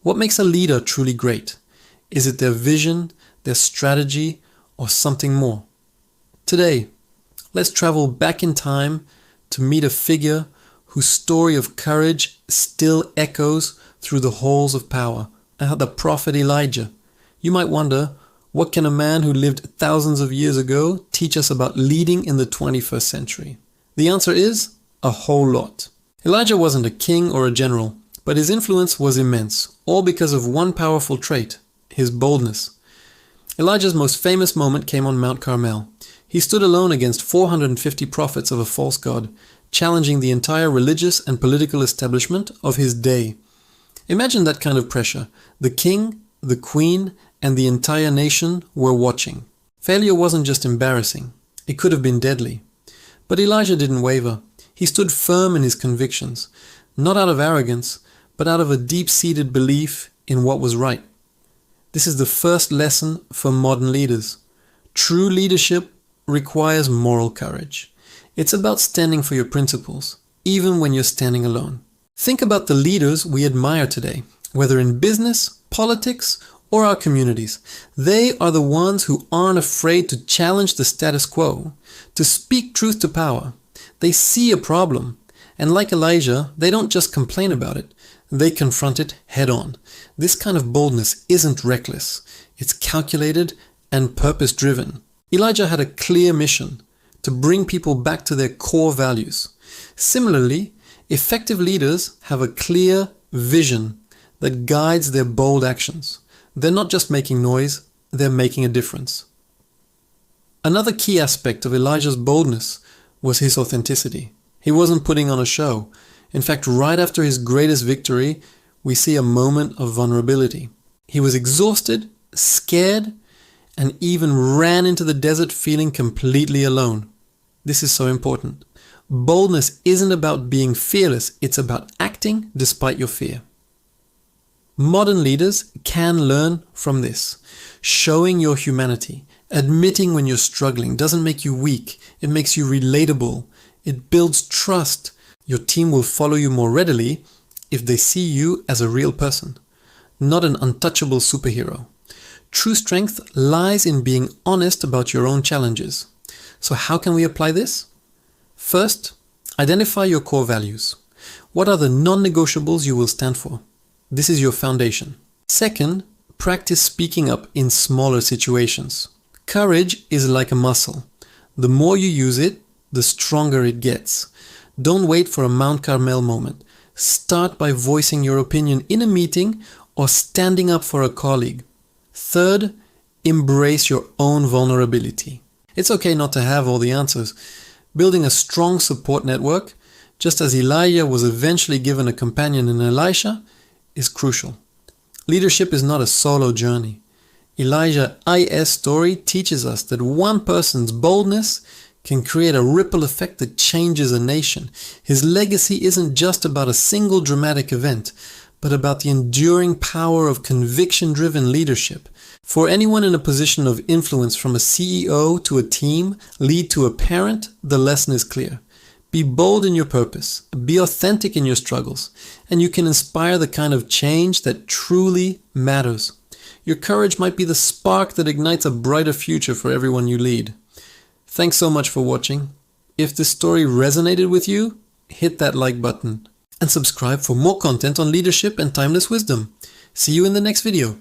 What makes a leader truly great? Is it their vision, their strategy, or something more? Today, let's travel back in time to meet a figure whose story of courage still echoes through the halls of power, the prophet Elijah. You might wonder, what can a man who lived thousands of years ago teach us about leading in the 21st century? The answer is a whole lot. Elijah wasn't a king or a general, but his influence was immense, all because of one powerful trait, his boldness. Elijah's most famous moment came on Mount Carmel. He stood alone against 450 prophets of a false god, challenging the entire religious and political establishment of his day. Imagine that kind of pressure. The king, the queen, and the entire nation were watching. Failure wasn't just embarrassing, it could have been deadly. But Elijah didn't waver. He stood firm in his convictions, not out of arrogance, but out of a deep-seated belief in what was right. This is the first lesson for modern leaders. True leadership requires moral courage. It's about standing for your principles, even when you're standing alone. Think about the leaders we admire today, whether in business, politics, or our communities. They are the ones who aren't afraid to challenge the status quo, to speak truth to power. They see a problem, and like Elijah, they don't just complain about it, they confront it head on. This kind of boldness isn't reckless, it's calculated and purpose-driven. Elijah had a clear mission, to bring people back to their core values. Similarly, effective leaders have a clear vision that guides their bold actions. They're not just making noise, they're making a difference. Another key aspect of Elijah's boldness was his authenticity. He wasn't putting on a show. In fact, right after his greatest victory, we see a moment of vulnerability. He was exhausted, scared, and even ran into the desert feeling completely alone. This is so important. Boldness isn't about being fearless, it's about acting despite your fear. Modern leaders can learn from this. Showing your humanity, admitting when you're struggling doesn't make you weak, it makes you relatable. It builds trust. Your team will follow you more readily if they see you as a real person, not an untouchable superhero. True strength lies in being honest about your own challenges. So how can we apply this? First, identify your core values. What are the non-negotiables you will stand for? This is your foundation. Second, practice speaking up in smaller situations. Courage is like a muscle. The more you use it, the stronger it gets. Don't wait for a Mount Carmel moment. Start by voicing your opinion in a meeting or standing up for a colleague. Third, embrace your own vulnerability. It's okay not to have all the answers. Building a strong support network, just as Elijah was eventually given a companion in Elisha, is crucial. Leadership is not a solo journey. Elijah's IS story teaches us that one person's boldness can create a ripple effect that changes a nation. His legacy isn't just about a single dramatic event, but about the enduring power of conviction-driven leadership. For anyone in a position of influence, from a CEO to a team, lead to a parent, the lesson is clear. Be bold in your purpose, be authentic in your struggles, and you can inspire the kind of change that truly matters. Your courage might be the spark that ignites a brighter future for everyone you lead. Thanks so much for watching. If this story resonated with you, hit that like button and subscribe for more content on leadership and timeless wisdom. See you in the next video.